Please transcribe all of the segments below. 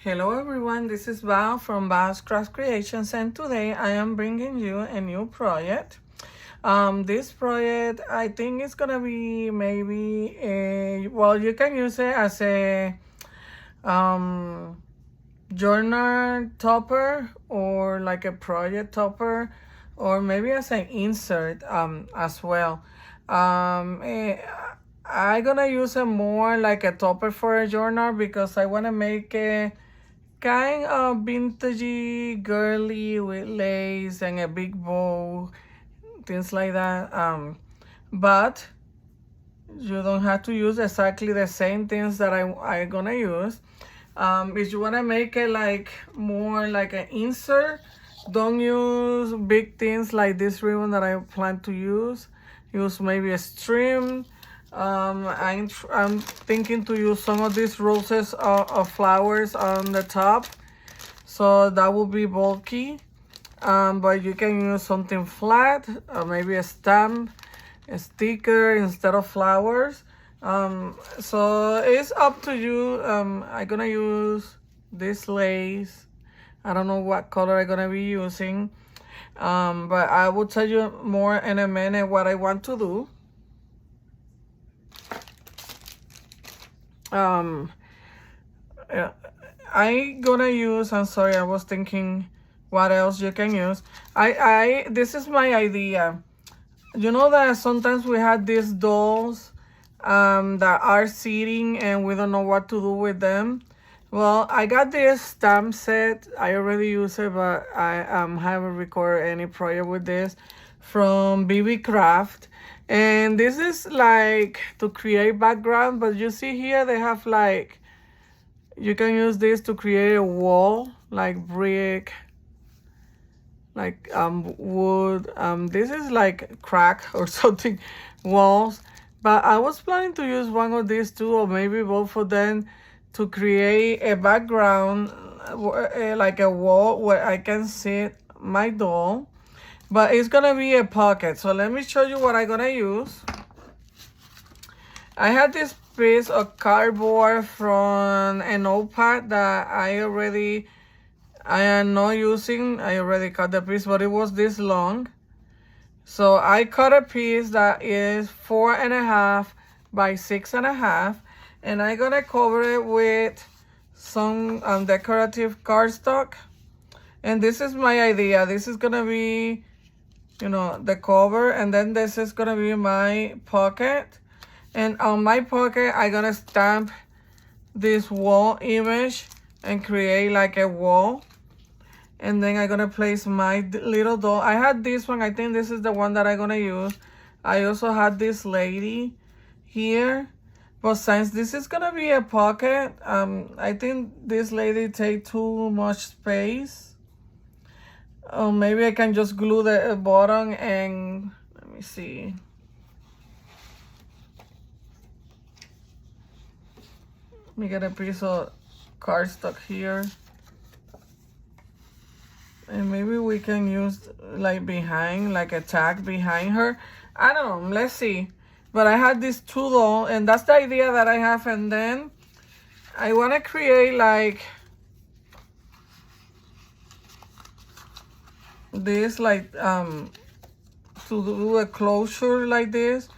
Hello everyone, this is Val from Val's Craft Creations, and today I am bringing you a new project. This project, I think it's gonna be maybe you can use it as a journal topper or like a project topper, or maybe as an insert as well. I'm gonna use it more like a topper for a journal because I want to make a kind of vintagey, girly with lace and a big bow, things like that. But you don't have to use exactly the same things that I'm gonna use. If you wanna make it like more like an insert, don't use big things like this ribbon that I plan to use. Use maybe a string. I'm thinking to use some of these roses of flowers on the top, so that will be bulky. But you can use something flat, maybe a stamp, a sticker instead of flowers. So it's up to you. I'm gonna use this lace. I don't know what color I'm gonna be using, but I will tell you more in a minute what I want to do. I'm gonna use, I'm sorry, I was thinking what else you can use. This is my idea. You know that sometimes we have these dolls that are sitting and we don't know what to do with them. Well, I got this stamp set. I already use it, but I haven't recorded any project with this from Beebeecraft. And this is like to create background, but you see here they have like, you can use this to create a wall, like brick, like wood. This is like crack or something, walls. But I was planning to use one of these two, or maybe both of them, to create a background, like a wall where I can sit my doll. But it's gonna be a pocket. So let me show you what I'm gonna use. I had this piece of cardboard from a notepad that I am not using. I already cut the piece, but it was this long. So I cut a piece that is 4.5 by 6.5, and I'm gonna cover it with some decorative cardstock. And this is my idea. This is gonna be, you know, the cover, and then this is gonna be my pocket. And on my pocket, I'm gonna stamp this wall image and create like a wall. And then I'm gonna place my little doll. I had this one. I think this is the one that I'm gonna use. I also had this lady here. But since this is gonna be a pocket, I think this lady take too much space. Maybe I can just glue the bottom and let me see. Let me get a piece of cardstock here. And maybe we can use like behind, like a tag behind her. I don't know, let's see. But I had this two doll, and that's the idea that I have. And then I want to create like this, like to do a closure like this,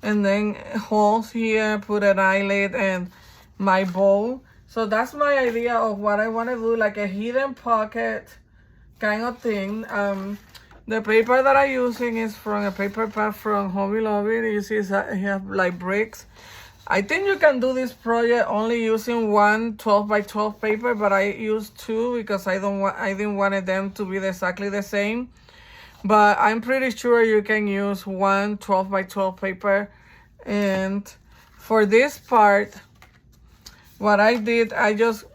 and then holes here, put an eyelid and my bow. So that's my idea of what I want to do, like a hidden pocket kind of thing. The paper that I'm using is from a paper pad from Hobby Lobby. You see, I have like bricks. I think you can do this project only using one 12 by 12 paper, but I used two because I didn't want them to be exactly the same. But I'm pretty sure you can use one 12 by 12 paper. And for this part, what I did, I just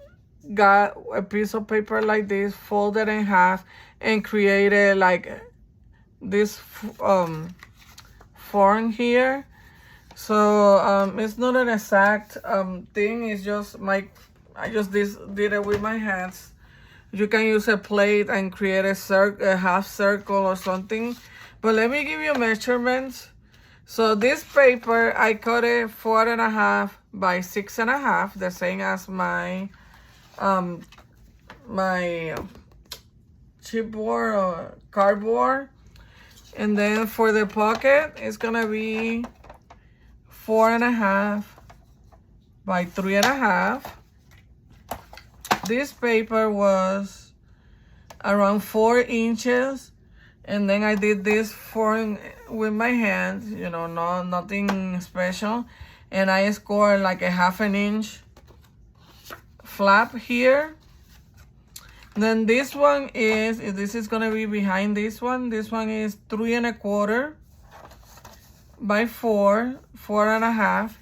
got a piece of paper like this, folded in half, and created like this form here. So it's not an exact thing. It's just I just did it with my hands. You can use a plate and create a half circle or something. But let me give you measurements. So this paper, I cut it 4.5 by 6.5, the same as my um my chipboard or cardboard. And then for the pocket, it's gonna be 4.5 by 3.5. This paper was around 4 inches, and then I did this with my hands, you know, nothing special, and I scored like a 1/2 inch flap here. Then this one is gonna be behind this one. This one is 3.25 by 4.5,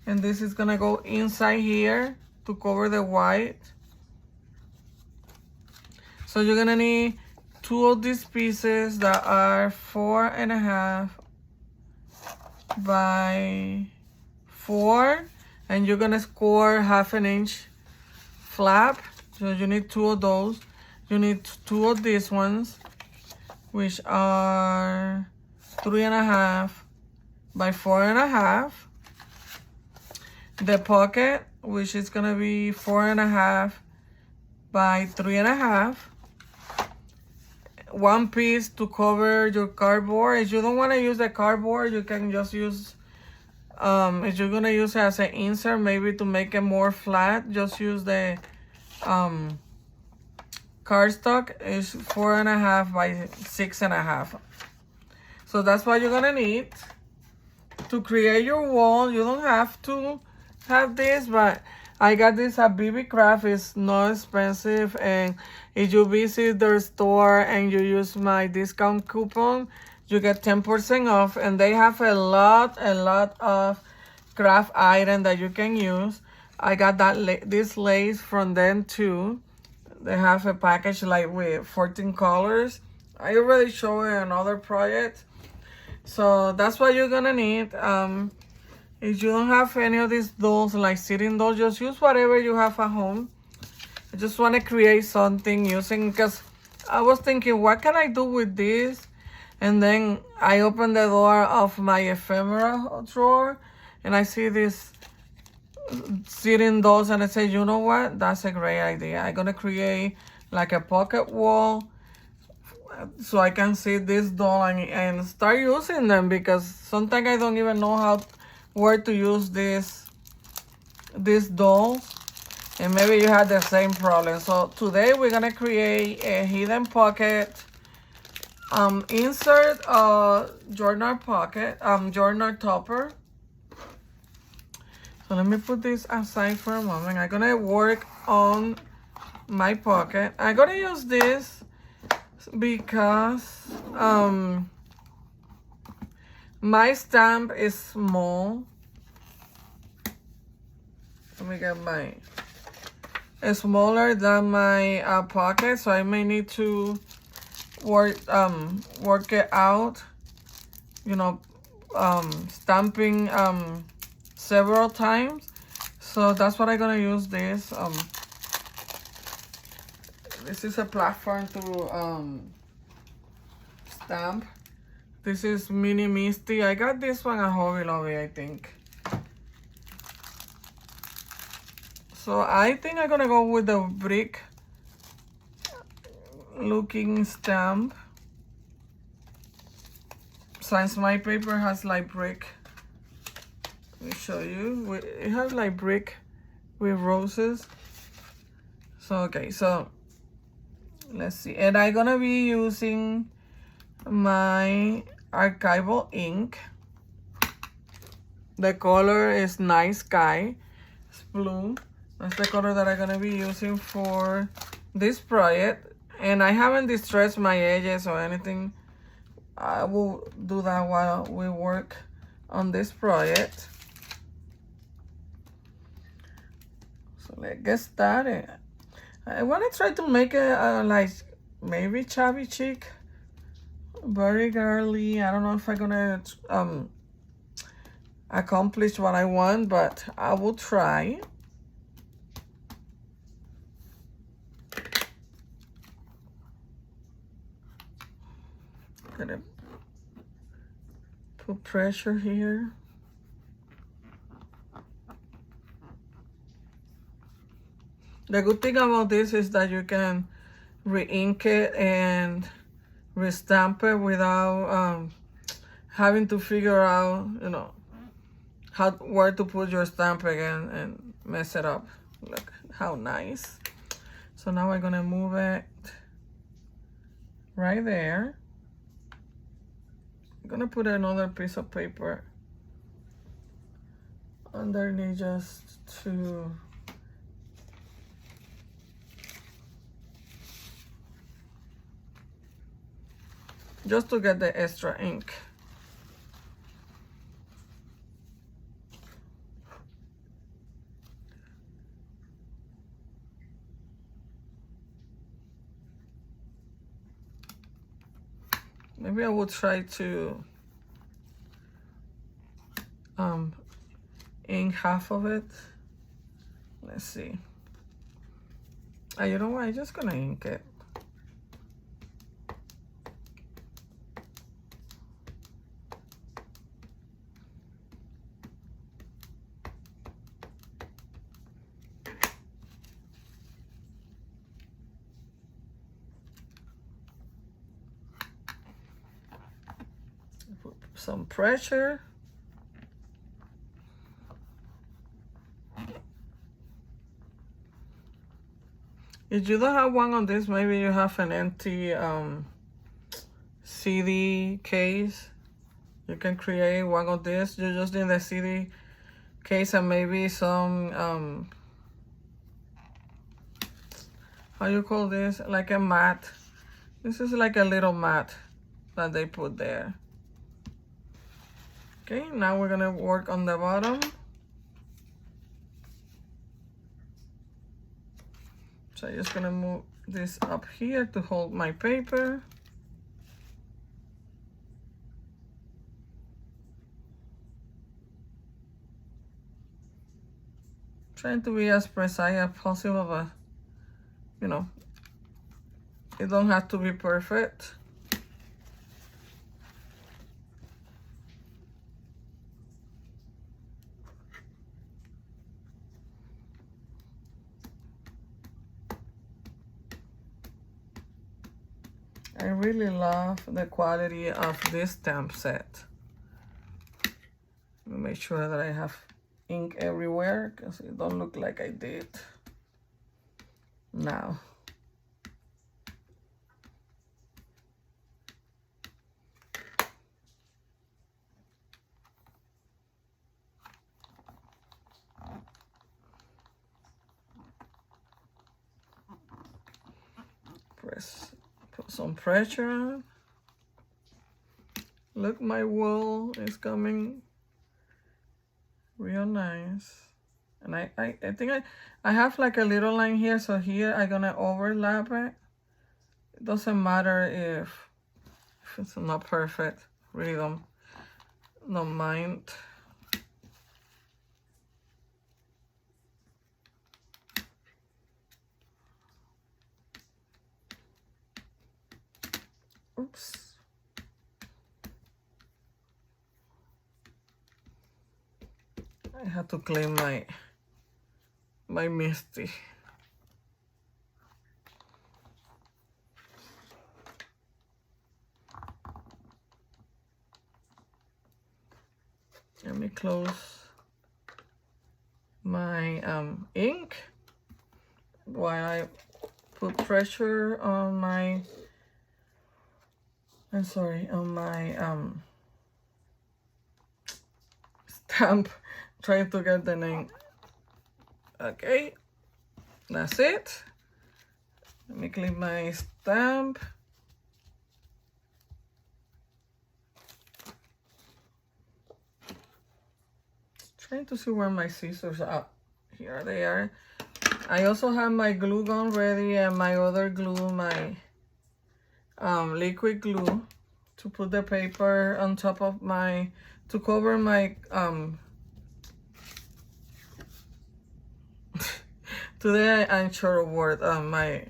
and this is gonna go inside here to cover the white. So you're gonna need 2 of these pieces that are 4.5 by 4, and you're gonna score 1/2 inch flap. So you need 2 of those. You need 2 of these ones, which are 3.5 by 4.5. The pocket, which is gonna be 4.5 by 3.5. 1 piece to cover your cardboard. If you don't want to use the cardboard, you can just use, if you're gonna use it as an insert, maybe to make it more flat, just use the cardstock. Is 4.5 by 6.5. So that's what you're gonna need to create your wall. You don't have to have this, but I got this at Beebeecraft. It's not expensive, and if you visit their store and you use my discount coupon, you get 10% off. And they have a lot of craft items that you can use. I got this lace from them too. They have a package like with 14 colors. I already showed it in another project. So that's what you're gonna need. If you don't have any of these dolls, like sitting dolls, just use whatever you have at home. I just want to create something using, because I was thinking, what can I do with this? And then I opened the door of my ephemera drawer, and I see this sitting dolls, and I said, you know what? That's a great idea. I'm gonna create like a pocket wall so I can see this doll and start using them, because sometimes I don't even know where to use these dolls, and maybe you had the same problem. So today we're gonna create a hidden pocket insert journal pocket journal topper. So let me put this aside for a moment. I'm gonna work on my pocket. I'm gonna use this because my stamp is small. Let me get it's smaller than my pocket, so I may need to work it out, you know, stamping several times. So that's what I'm gonna use this. This is a platform to stamp. This is Mini Misty. I got this one at Hobby Lobby, I think. So I think I'm gonna go with the brick looking stamp, since my paper has like brick. Let me show you. It has like brick with roses. So okay, so let's see. And I'm gonna be using my archival ink. The color is Night Sky. It's blue. That's the color that I'm gonna be using for this project. And I haven't distressed my edges or anything. I will do that while we work on this project. So let's get started. I want to try to make it like maybe chubby chick, very girly. I don't know if I'm gonna accomplish what I want, but I will try. Gonna put pressure here. The good thing about this is that you can re-ink it and re-stamp it without having to figure out, you know, where to put your stamp again and mess it up. Look how nice. So now we're gonna move it right there. I'm gonna put another piece of paper underneath just to get the extra ink. Maybe I will try to ink half of it. Let's see. You know what? I'm just gonna ink it. Put some pressure. If you don't have one on this, maybe you have an empty CD case. You can create one of this. You just need the CD case and maybe some how you call this? Like a mat. This is like a little mat that they put there. Okay, now we're gonna work on the bottom. So I'm just gonna move this up here to hold my paper. Trying to be as precise as possible, but you know, it don't have to be perfect. I really love the quality of this stamp set. Let me make sure that I have ink everywhere because it don't look like I did. Now. Put some pressure on. Look, my wool is coming real nice. And I think I have like a little line here, so here I'm gonna overlap it. It doesn't matter if it's not perfect. Really don't mind. Oops. I have to clean my Misty. Let me close my ink while I put pressure on my on my stamp, trying to get the name. Okay, that's it. Let me clean my stamp. Trying to see where my scissors are. Here they are. I also have my glue gun ready and my other glue, my liquid glue to put the paper on top of my, to cover my today I'm short of word, my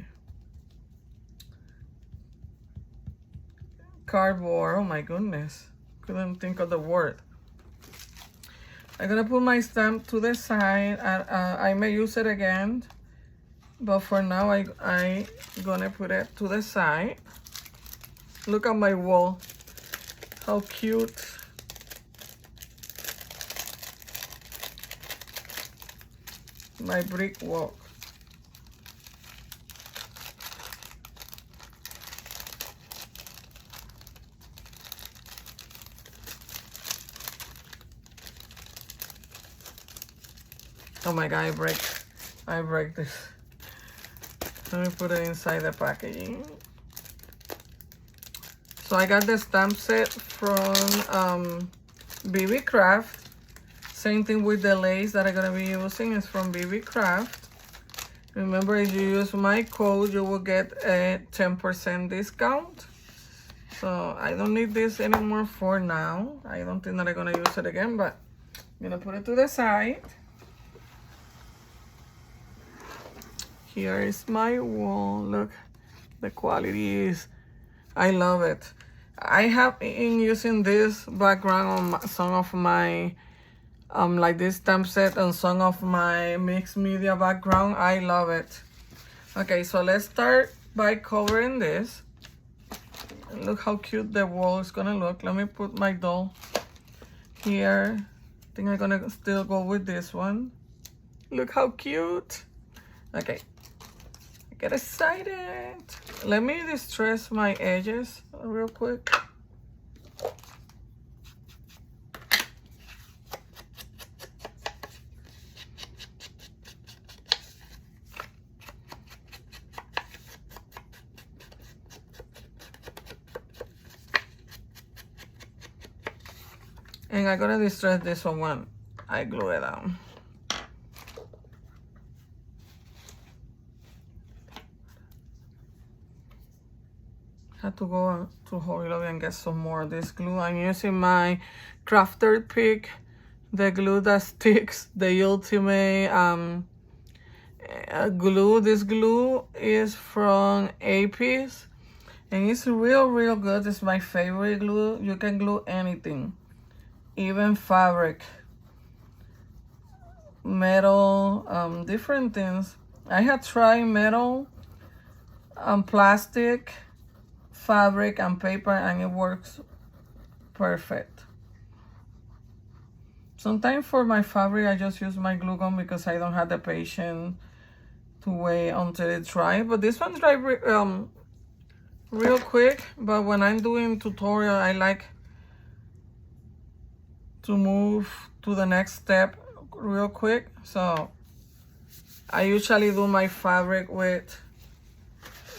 cardboard. Oh my goodness, couldn't think of the word. I'm gonna put my stamp to the side. I may use it again But for now, I gonna put it to the side. Look at my wall. How cute. My brick wall. Oh my God, I break this. Let me put it inside the packaging. So I got the stamp set from Beebeecraft. Same thing with the lace that I'm gonna be using is from Beebeecraft. Remember, if you use my code, you will get a 10% discount. So I don't need this anymore for now. I don't think that I'm gonna use it again, but I'm gonna put it to the side. Here is my wall. Look, the quality is, I love it. I have been using this background on some of my, like this stamp set on some of my mixed media background. I love it. Okay, so let's start by covering this. Look how cute the wall is gonna look. Let me put my doll here. I think I'm gonna still go with this one. Look how cute. Okay. Get excited. Let me distress my edges real quick. And I'm gonna distress this one when I glue it down. Had to go to Hobby Lobby and get some more of this glue. I'm using my crafter pick, the glue that sticks, the ultimate glue. This glue is from AP's and it's real good. It's my favorite glue. You can glue anything, even fabric, metal, different things. I had tried metal, plastic, fabric and paper, and it works perfect. Sometimes for my fabric I just use my glue gun because I don't have the patience to wait until it dries. But this one dries real quick. But when I'm doing tutorial, I like to move to the next step real quick. So I usually do my fabric with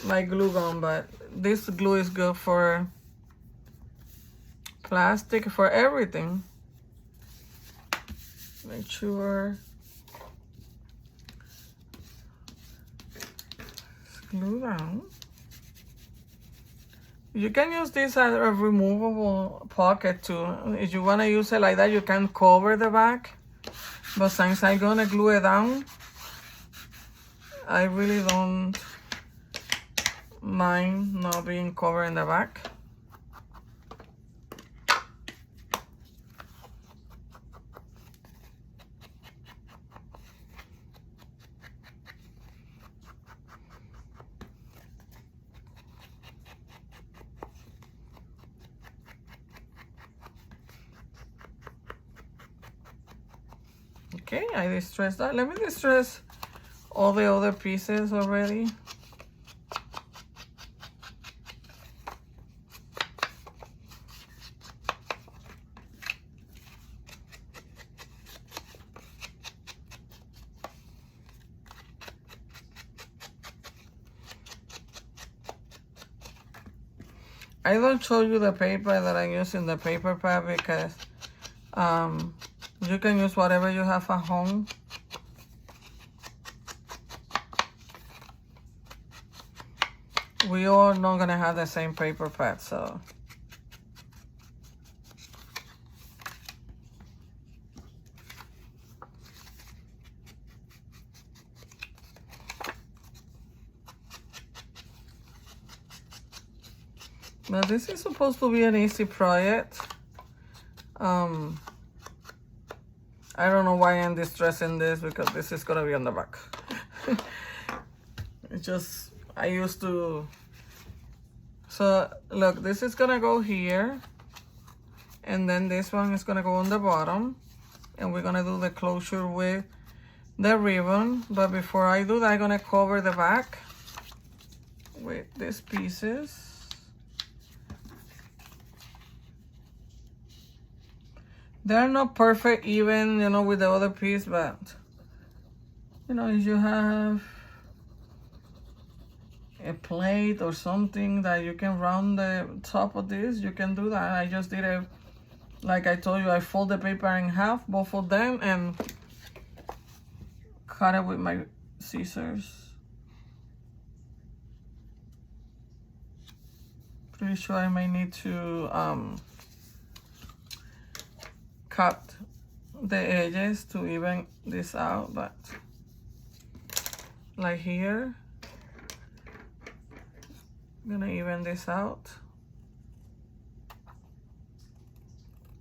my glue gun, but this glue is good for plastic, for everything. Make sure it's glue down. You can use this as a removable pocket too. If you want to use it like that, you can cover the back. But since I'm gonna glue it down, I really don't mind not being covered in the back. Okay, I distressed that. Let me distress all the other pieces already. I don't show you the paper that I use in the paper pad because you can use whatever you have at home. We all not gonna have the same paper pad, so. Now this is supposed to be an easy project. I don't know why I'm distressing this because this is gonna be on the back. It's just, I used to. So look, this is gonna go here. And then this one is gonna go on the bottom. And we're gonna do the closure with the ribbon. But before I do that, I'm gonna cover the back with these pieces. They're not perfect even, you know, with the other piece, but you know, if you have a plate or something that you can round the top of this, you can do that. I just did it, like I told you, I fold the paper in half, both of them, and cut it with my scissors. Pretty sure I may need to cut the edges to even this out, but like here, I'm gonna even this out.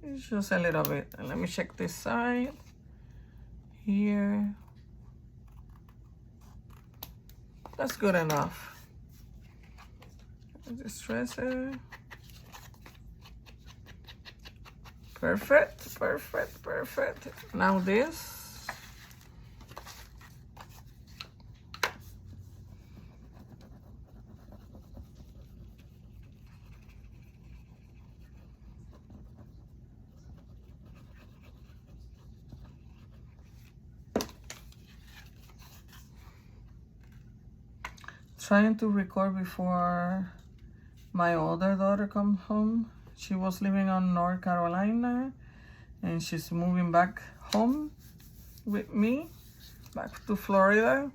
It's just a little bit. And let me check this side here. That's good enough. Distress it. Perfect, perfect, perfect. Now this. Trying to record before my older daughter comes home. She was living on North Carolina and she's moving back home with me, back to Florida.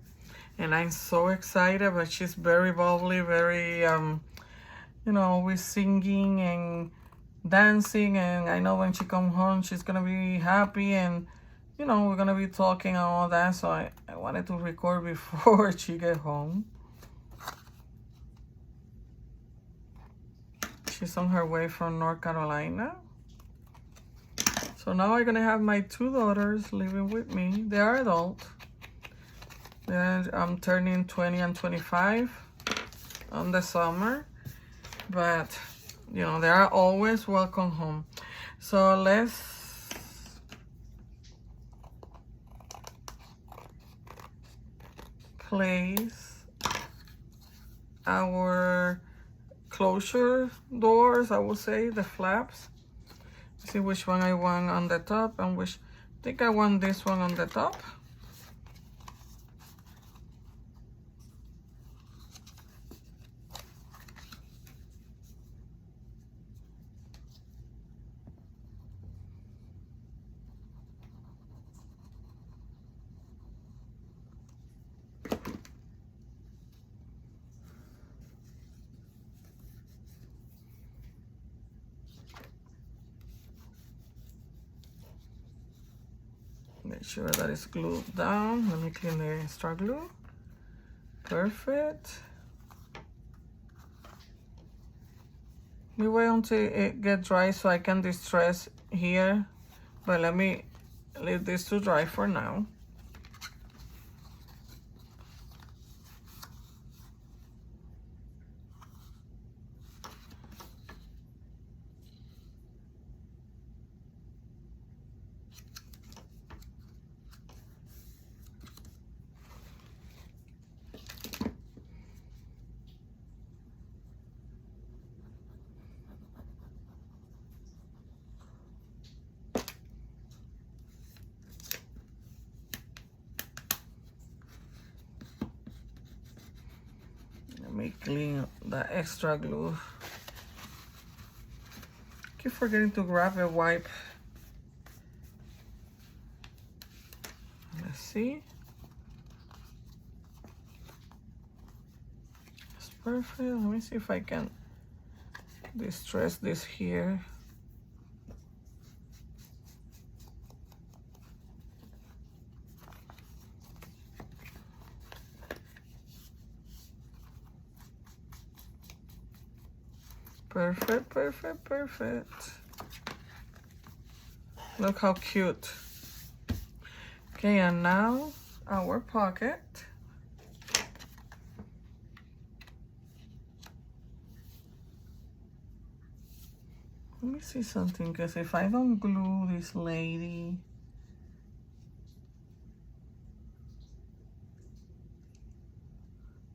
And I'm so excited, but she's very bubbly, very, you know, always singing and dancing. And I know when she comes home, she's gonna be happy and, you know, we're gonna be talking and all that. So I wanted to record before she get home. She's on her way from North Carolina. So now I'm gonna have my two daughters living with me. They are adult. I'm turning 20 and 25 on the summer. But, you know, they are always welcome home. So let's place our closure doors, I would say, the flaps. See which one I want on the top and which, I think I want this one on the top. Make sure that it's glued down. Let me clean the extra glue. Perfect. We wait until it gets dry so I can distress here. But let me leave this to dry for now. Let me clean the extra glue. Keep forgetting to grab a wipe. Let's see. It's perfect. Let me see if I can distress this here. Perfect, perfect, perfect. Look how cute. Okay, and now our pocket. Let me see something, because if I don't glue this lady,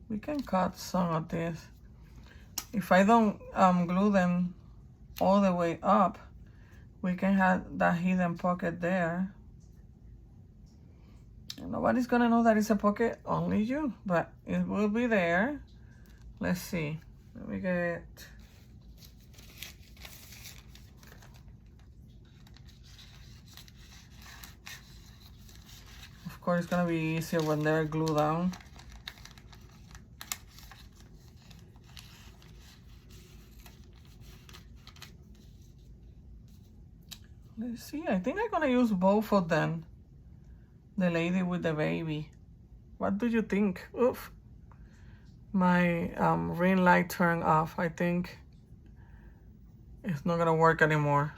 we can cut some of this. If I don't glue them all the way up, we can have that hidden pocket there. And nobody's gonna know that it's a pocket, only you, but it will be there. Let's see. Let me get... Of course, it's gonna be easier when they're glued down. Let's see, I think I'm gonna use both of them. The lady with the baby. What do you think? Oof. My ring light turned off. I think it's not gonna work anymore.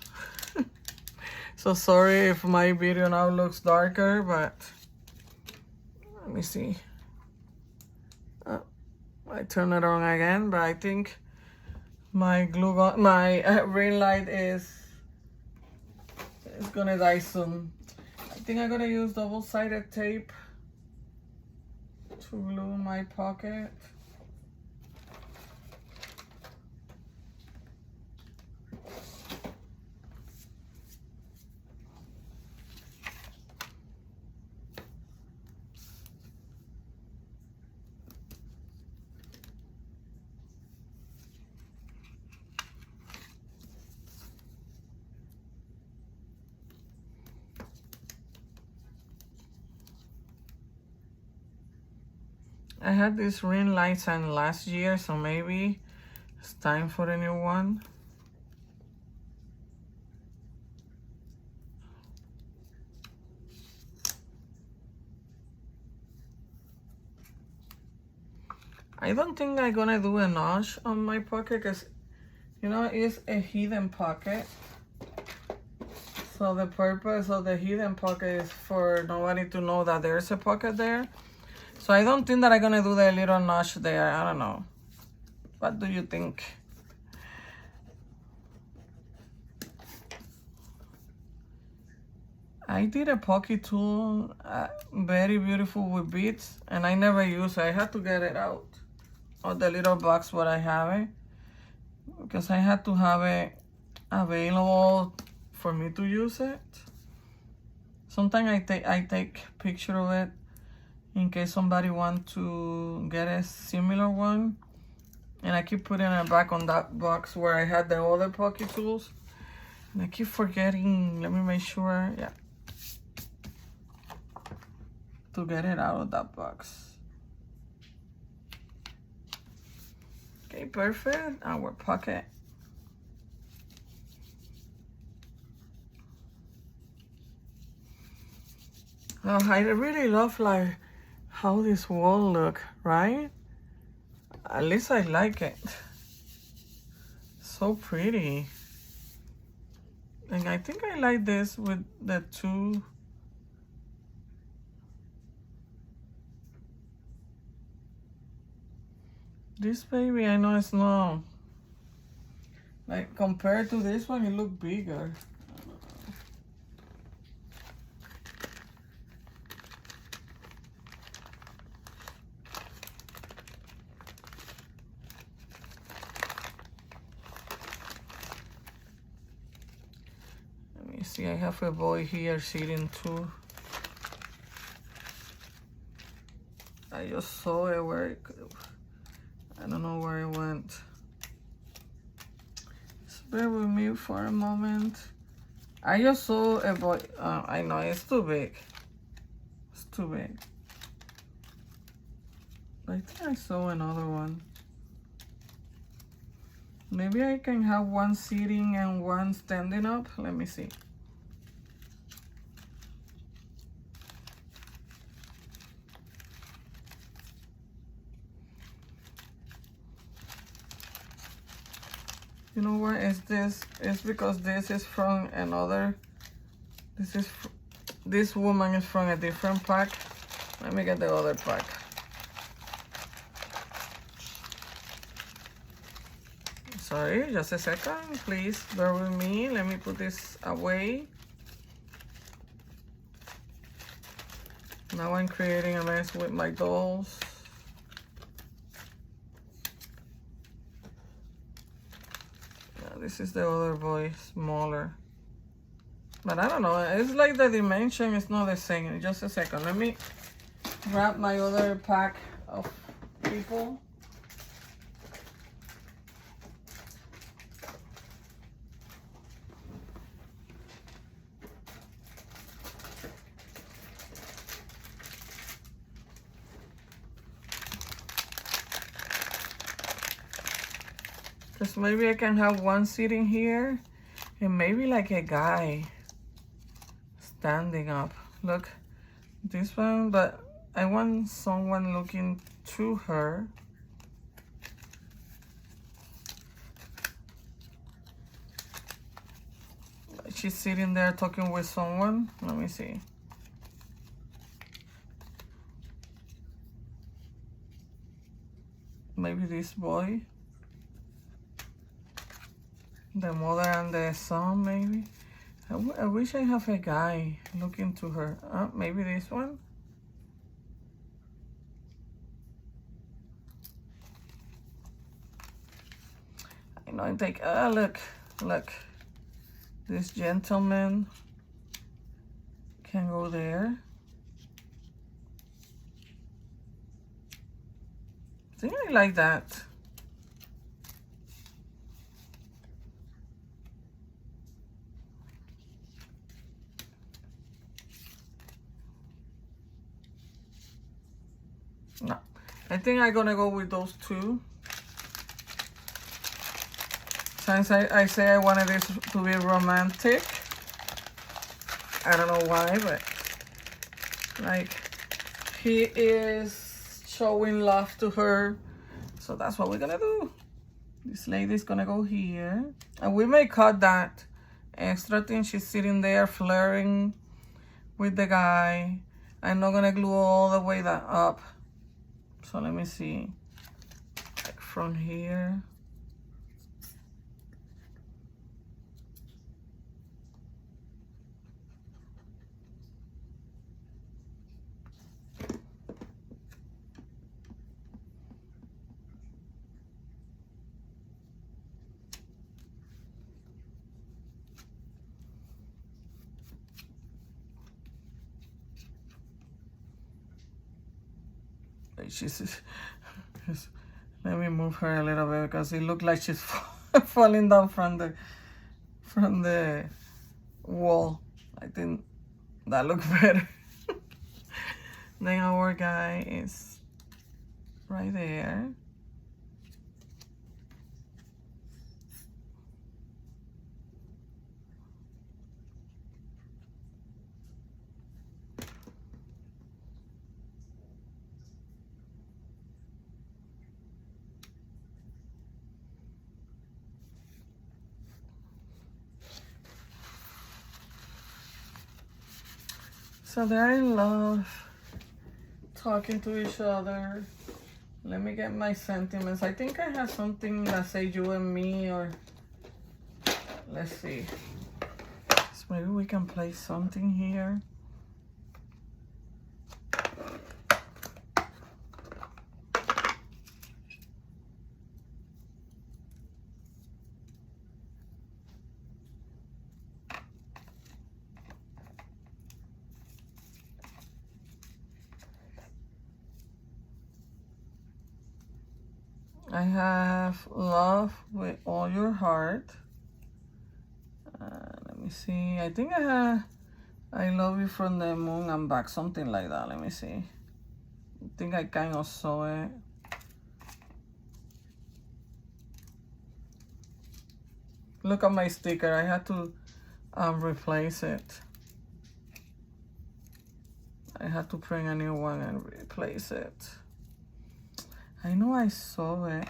So sorry if my video now looks darker, but let me see. I turn it on again, but I think my glue gun, my ring light is gonna die soon. I think I'm gonna use double-sided tape to glue my pocket. I had this ring light sign last year, so maybe it's time for a new one. I don't think I'm gonna do a notch on my pocket because, you know, it's a hidden pocket. So the purpose of the hidden pocket is for nobody to know that there's a pocket there. So I don't think that I'm gonna do the little notch there. I don't know. What do you think? I did a pocket tool, very beautiful with beads, and I never used it. I had to get it out of the little box where I have it, because I had to have it available for me to use it. Sometimes I take picture of it in case somebody want to get a similar one, and I keep putting it back on that box where I had the other pocket tools, and I keep forgetting. Let me make sure, yeah, to get it out of that box. Okay, perfect. Our pocket. Oh, I really love like how this wall look, right? At least I like it. So pretty. And I think I like this with the two. This baby, I know it's not, like compared to this one, it look bigger. Let me see, I have a boy here sitting too. I just saw it where it could, I don't know where it went. Just bear with me for a moment. I just saw a boy. I know it's too big. It's too big. I think I saw another one. Maybe I can have one sitting and one standing up. Let me see. You know what is this? It's because this is from another. This woman is from a different pack. Let me get the other pack. Sorry, just a second. Please bear with me. Let me put this away. Now I'm creating a mess with my dolls. Yeah, this is the other boy, smaller. But I don't know, it's like the dimension is not the same. Just a second, let me grab my other pack of people. Because maybe I can have one sitting here and maybe like a guy standing up. Look, this one, but I want someone looking to her. She's sitting there talking with someone. Let me see. Maybe this boy. The mother and the son, maybe. I wish I have a guy looking to her. Maybe this one. I know I think, look. This gentleman can go there. I think I like that. No, I think I'm gonna go with those two. Since I say I wanted this to be romantic. I don't know why, but like he is showing love to her. So that's what we're gonna do. This lady's gonna go here. And we may cut that extra thing. She's sitting there flirting with the guy. I'm not gonna glue all the way that up. So let me see, like from here. She's let me move her a little bit because it looked like she's falling down from the wall. I think that looks better. Then our guy is right there. So they're in love, talking to each other. Let me get my sentiments. I think I have something that say you and me, or let's see. So maybe we can play something here. I have love with all your heart. Let me see. I think I have I love you from the moon and back. Something like that. Let me see. I think I kind of saw it. Look at my sticker. I had to replace it. I had to print a new one and replace it. I know I saw it.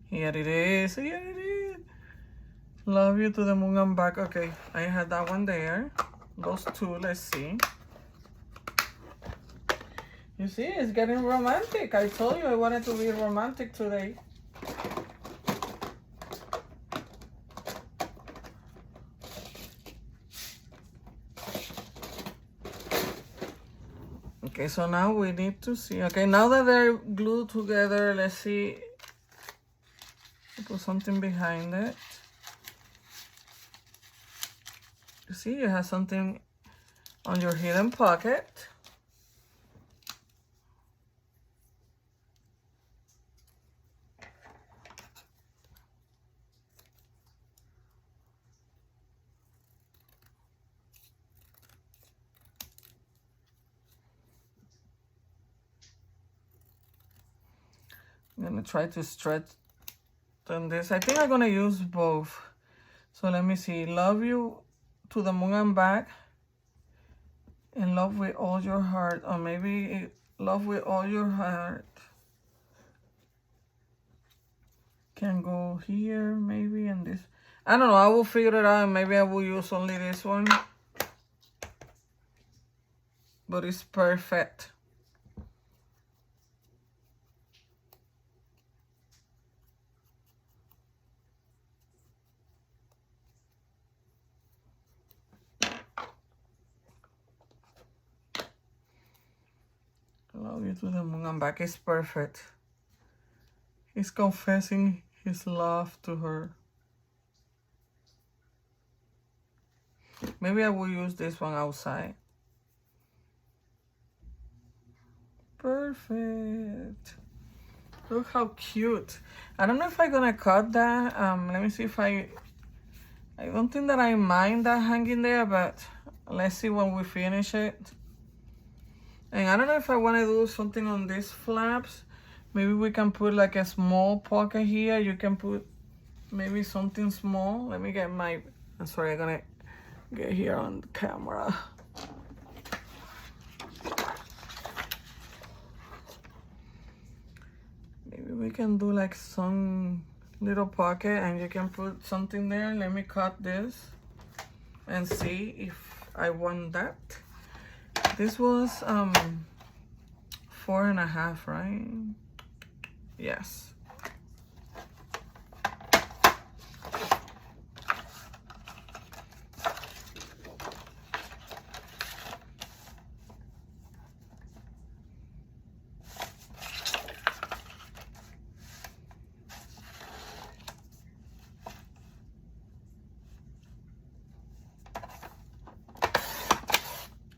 Here it is. Here it is. Love you to the moon and back. Okay, I had that one there. Those two, let's see. You see, it's getting romantic. I told you I wanted to be romantic today. Okay, so now we need to see. Okay, now that they're glued together, let's see. Put something behind it. You see, you have something on your hidden pocket. I'm gonna try to straighten this. I think I'm gonna use both. So let me see. Love you to the moon and back. In love with all your heart. Or maybe love with all your heart. Can go here, maybe, and this. I don't know. I will figure it out. And maybe I will use only this one. But it's perfect. Love you to the moon and back is perfect. He's confessing his love to her. Maybe I will use this one outside. Perfect. Look how cute. I don't know if I'm gonna cut that. Let me see if I don't think that I mind that hanging there, but let's see when we finish it. And I don't know if I want to do something on these flaps. Maybe we can put like a small pocket here. You can put maybe something small. Let me get my, I'm sorry, I'm gonna get here on the camera. Maybe we can do like some little pocket and you can put something there. Let me cut this and see if I want that. This was 4.5, right? Yes.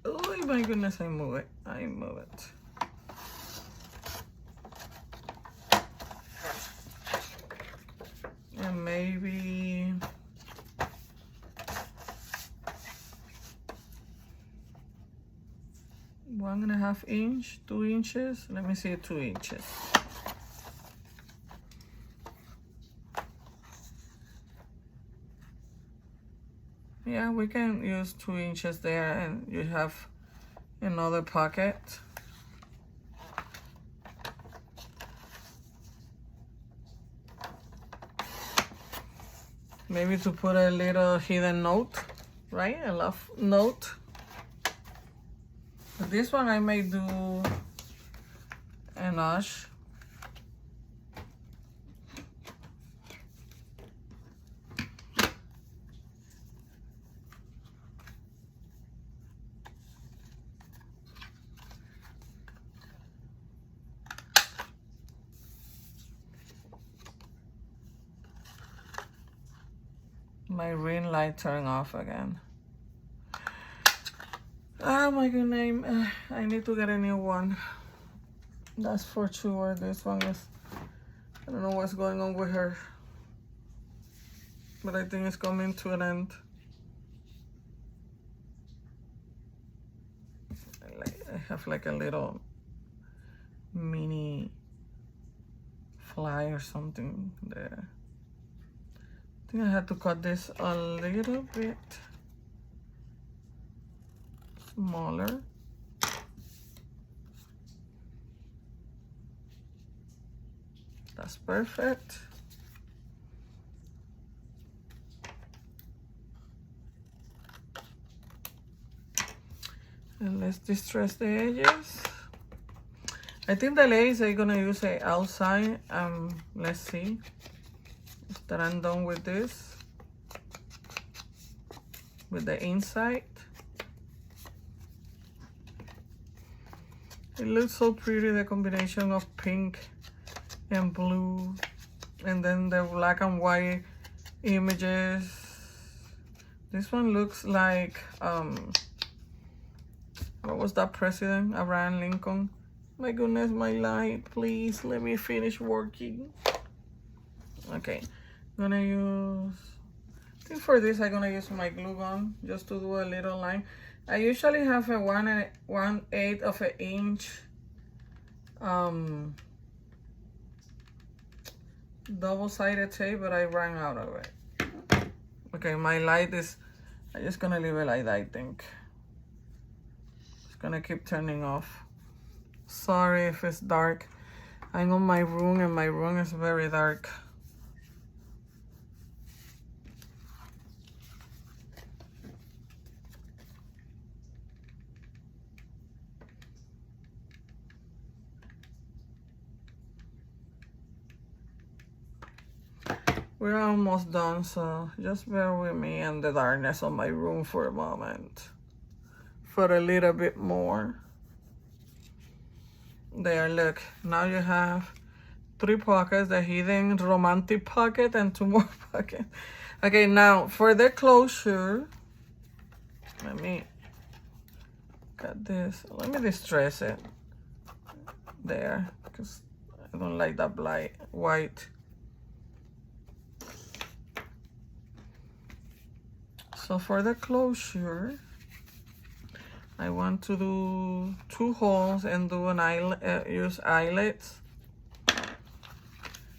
Oh my goodness, I move it. I move it. And maybe one and a half inch, 2 inches. Let me see, 2 inches. Yeah, we can use 2 inches there and you have another pocket. Maybe to put a little hidden note, right? A love note. This one I may do a notch. My ring light turned off again. Oh my goodness, I need to get a new one. That's for sure. This one is, I don't know what's going on with her. But I think it's coming to an end. I have like a little mini fly or something there. I think I had to cut this a little bit smaller. That's perfect. And let's distress the edges. I think the lace I'm gonna use it outside. Let's see that I'm done with this, with the inside. It looks so pretty, the combination of pink and blue, and then the black and white images. This one looks like, what was that president? Abraham Lincoln. My goodness, my light, please let me finish working. Okay, I'm gonna use, I think for this I'm gonna use my glue gun just to do a little line. I usually have a 1/8 of an inch double-sided tape, but I ran out of it. Okay, my light is, I'm just gonna leave it like that, I think. It's gonna keep turning off. Sorry if it's dark. I'm on my room and my room is very dark. We're almost done, so just bear with me and the darkness of my room for a moment. For a little bit more. There, look. Now you have 3 pockets, the hidden romantic pocket and 2 more pockets. Okay, now for the closure, let me cut this. Let me distress it. There, because I don't like that white. So for the closure, I want to do 2 holes and do an eyelet, use eyelets.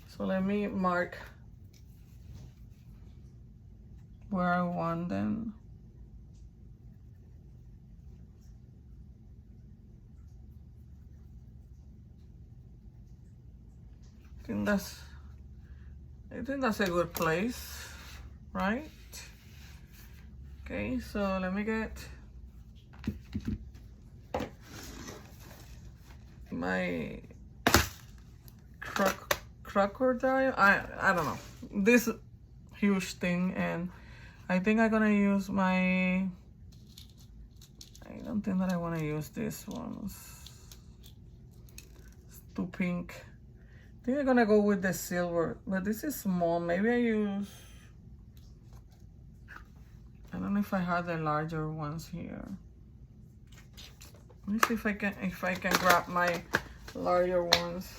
So let me mark where I want them. I think that's a good place, right? Okay, so let me get my crocodile. I don't know, this huge thing, and I think I'm gonna use my, I don't think that I want to use this one. It's too pink. I think I'm gonna go with the silver, but this is small. Maybe I use, I don't know if I have the larger ones here. Let me see if I can grab my larger ones.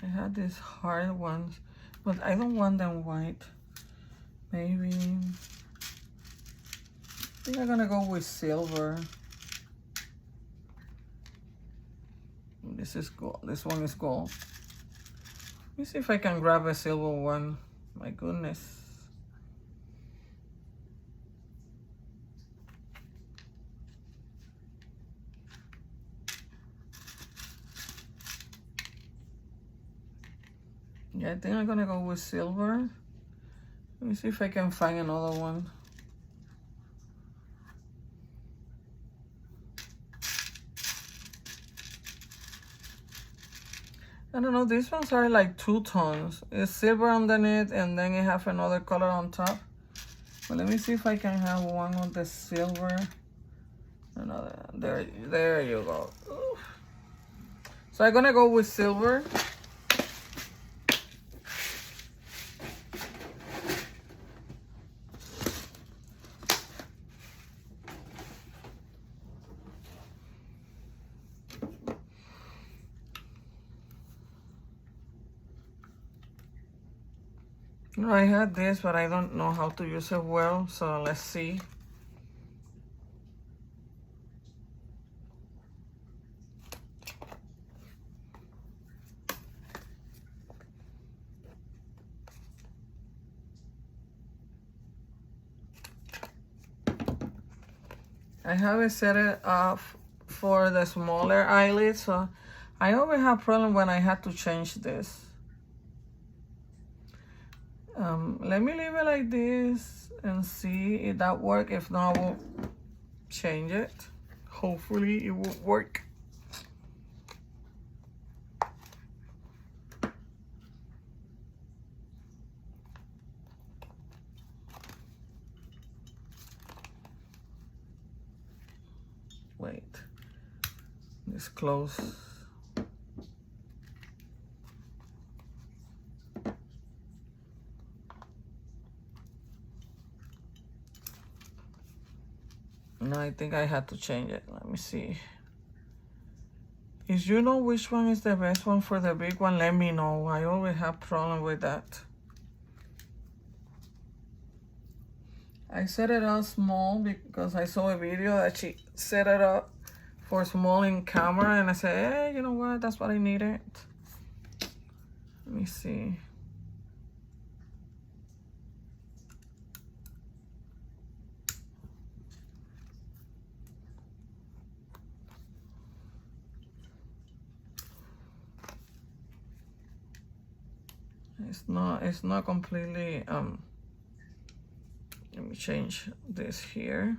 I had these hard ones, but I don't want them white. Maybe, I think I'm gonna go with silver. This is gold. This one is gold. Let me see if I can grab a silver one. My goodness. Yeah, I think I'm gonna go with silver. Let me see if I can find another one. I don't know, these ones are like 2 tones. It's silver underneath and then it have another color on top. But let me see if I can have one with the silver. Another, there you go. Oof. So I'm gonna go with silver. No, I had this, but I don't know how to use it well, so let's see. I have it set it up for the smaller eyelid, so I always have problem when I had to change this. Let me leave it like this and see if that works. If not, I will change it. Hopefully it will work. Wait, it's close. No, I think I had to change it. Let me see. If you know which one is the best one for the big one, let me know. I always have problem with that. I set it up small because I saw a video that she set it up for small in camera, and I said, hey, you know what? That's what I needed. Let me see. It's not completely, let me change this here.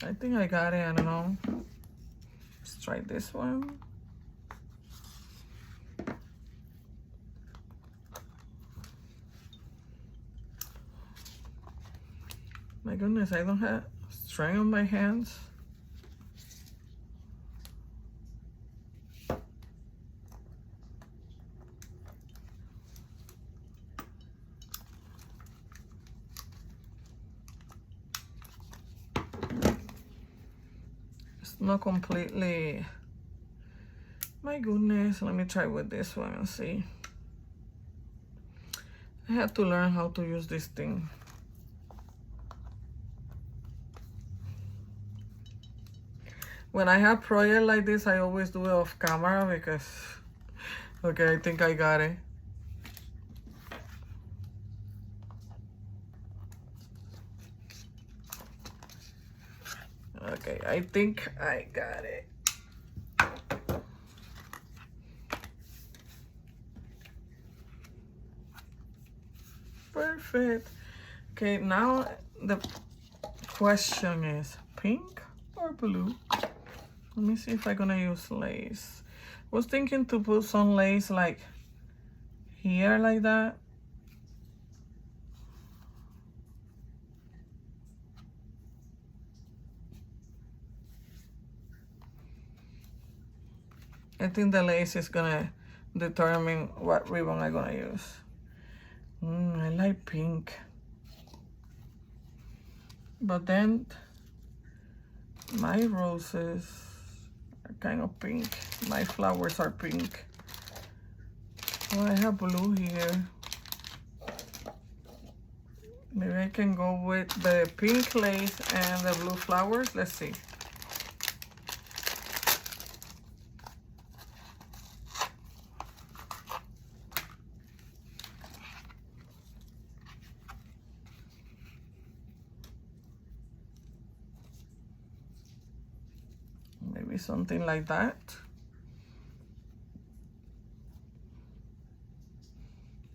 I think I got it, I don't know. Let's try this one. My goodness, I don't have strength on my hands. It's not completely, my goodness, let me try with this one and see. I have to learn how to use this thing. When I have projects like this, I always do it off camera because, okay, I think I got it. Okay, I think I got it. Perfect. Okay, now the question is pink or blue? Let me see if I'm gonna use lace. I was thinking to put some lace like here, like that. I think the lace is gonna determine what ribbon I'm gonna use. I like pink. But then my roses are kind of pink. My flowers are pink. Oh, I have blue here. Maybe I can go with the pink lace and the blue flowers. Let's see. Maybe something like that.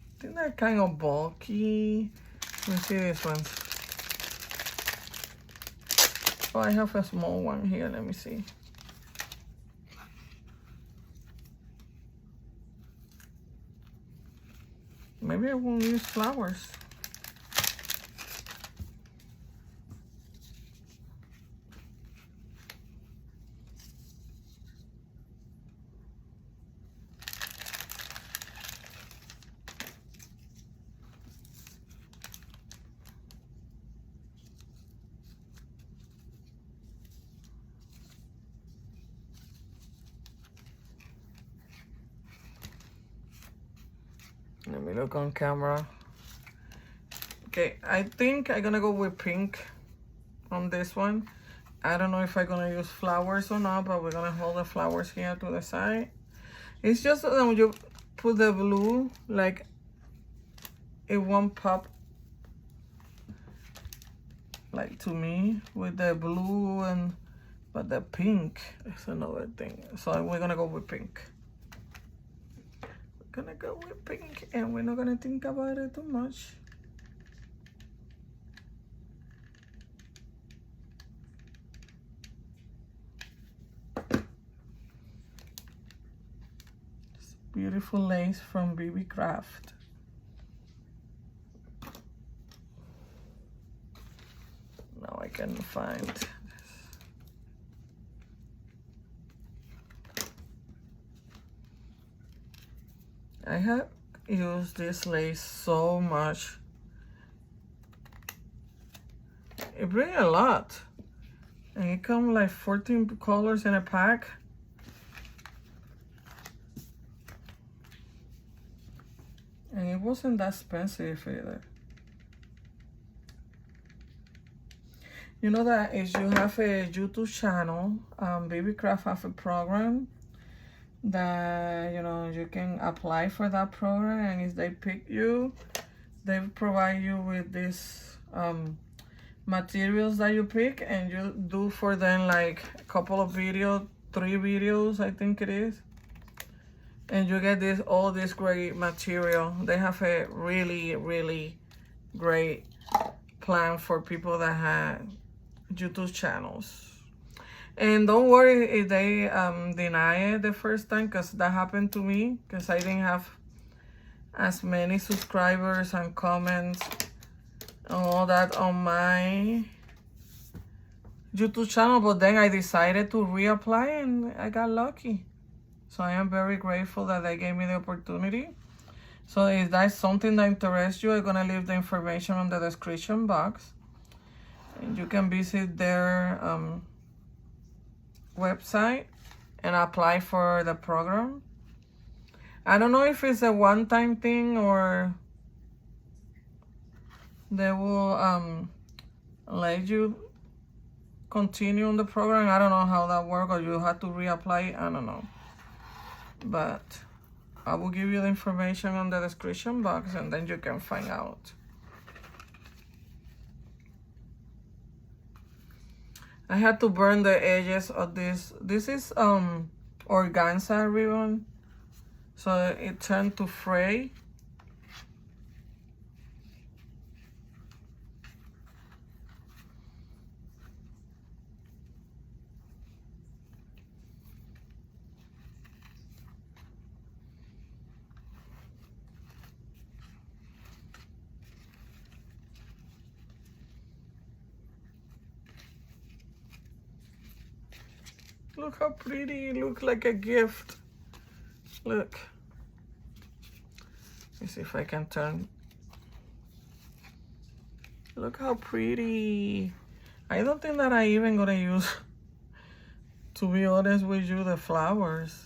I think they're kind of bulky. Let me see this one. Oh, I have a small one here. Let me see. Maybe I won't use flowers. Let me look on camera. Okay, I think I'm gonna go with pink on this one I don't know if I'm gonna use flowers or not, but we're gonna hold the flowers here to the side. It's just that when you put the blue, like it won't pop like to me with the blue, and but the pink is another thing. So we're gonna go with pink. We're gonna go with pink, and we're not gonna think about it too much. Beautiful lace from Beebeecraft. Now I can find this. I have used this lace so much. It brings a lot. And it comes like 14 colors in a pack. And it wasn't that expensive either. You know that if you have a YouTube channel, Beebeecraft have a program that, you know, you can apply for that program, and if they pick you, they provide you with these materials that you pick, and you do for them like a couple of videos, 3 videos, I think it is. And you get all this great material. They have a really, really great plan for people that have YouTube channels. And don't worry if they deny it the first time, because that happened to me, because I didn't have as many subscribers and comments and all that on my YouTube channel. But then I decided to reapply, and I got lucky. So I am very grateful that they gave me the opportunity. So if that's something that interests you, I'm gonna leave the information on the description box. And you can visit their website and apply for the program. I don't know if it's a one-time thing or they will let you continue on the program. I don't know how that works, or you have to reapply. I don't know. But I will give you the information on the description box, and then you can find out. I had to burn the edges of this. This is organza ribbon, so it turned to fray. Look how pretty, it looks like a gift. Look. Let me see if I can turn. Look how pretty. I don't think that I even gonna use, to be honest with you, the flowers.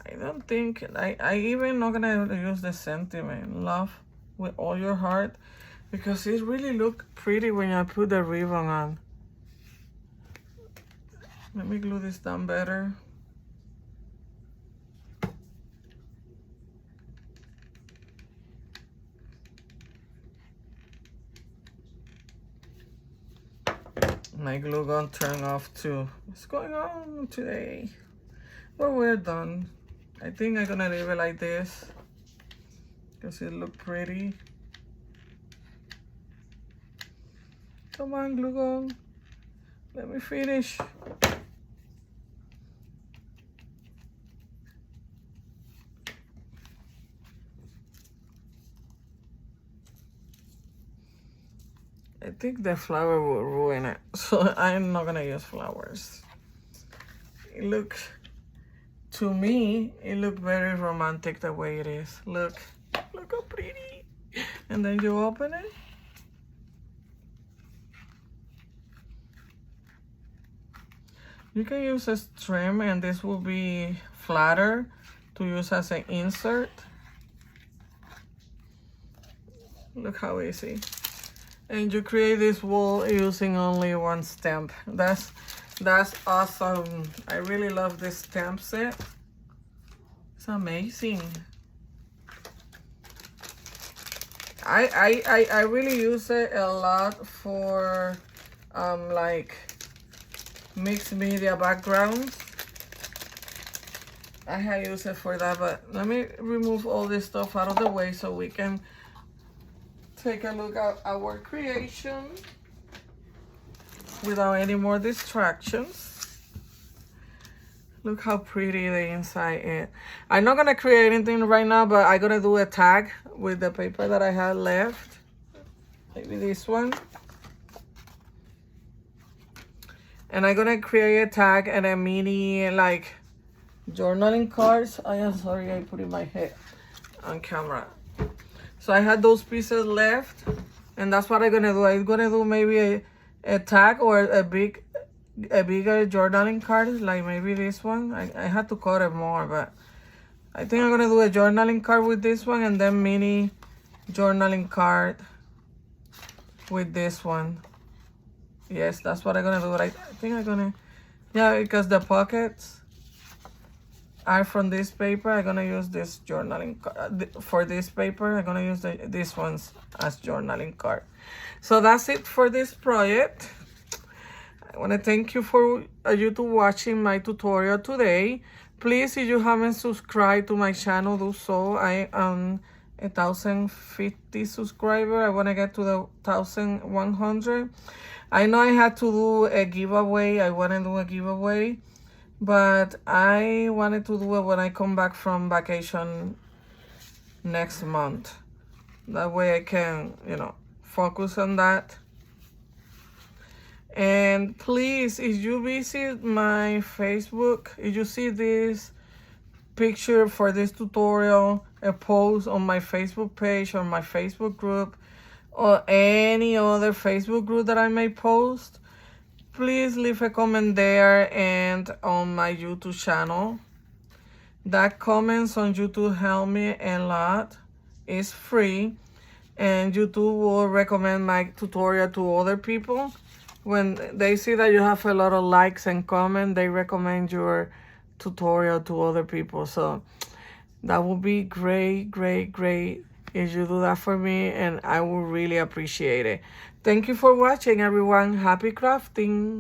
I don't think, I even not gonna use the sentiment, love with all your heart. Because it really looks pretty when I put the ribbon on. Let me glue this down better. My glue gun turned off too. What's going on today? Well, we're done. I think I'm gonna leave it like this because it looks pretty. Come on, glue gun. Let me finish. I think the flower will ruin it, so I'm not gonna use flowers. It looks, to me, it looks very romantic the way it is. Look how pretty. And then you open it. You can use a trim, and this will be flatter to use as an insert. Look how easy. And you create this wall using only one stamp. That's awesome. I really love this stamp set. It's amazing. I really use it a lot for like mixed media backgrounds. I have used it for that, but let me remove all this stuff out of the way so we can take a look at our creation without any more distractions. Look how pretty the inside is. I'm not gonna create anything right now, but I'm gonna do a tag with the paper that I had left. Maybe this one. And I'm gonna create a tag and a mini like journaling cards. I am sorry, I put in my head on camera. So I had those pieces left, and that's what I'm gonna do. I'm gonna do maybe a tag or a bigger journaling card, like maybe this one. I had to cut it more, but I think I'm gonna do a journaling card with this one, and then mini journaling card with this one. Yes, that's what I'm gonna do. I think I'm gonna, yeah, because the pockets are from this paper. I'm gonna use this journaling for this paper. I'm gonna use these ones as journaling card. So that's it for this project. I want to thank you for watching my tutorial today. Please, if you haven't subscribed to my channel, do so. I am 1,050 subscribers. I want to get to the 1,100. I know I had to do a giveaway. I want to do a giveaway, but I wanted to do it when I come back from vacation next month. That way I can, you know, focus on that. And please, if you visit my Facebook, if you see this picture for this tutorial, a post on my Facebook page or my Facebook group or any other Facebook group that I may post, please leave a comment there and on my YouTube channel. That comments on YouTube help me a lot. It's free, and YouTube will recommend my tutorial to other people. When they see that you have a lot of likes and comments, they recommend your tutorial to other people. So that would be great, great, great if you do that for me, and I will really appreciate it. Thank you for watching, everyone. Happy crafting.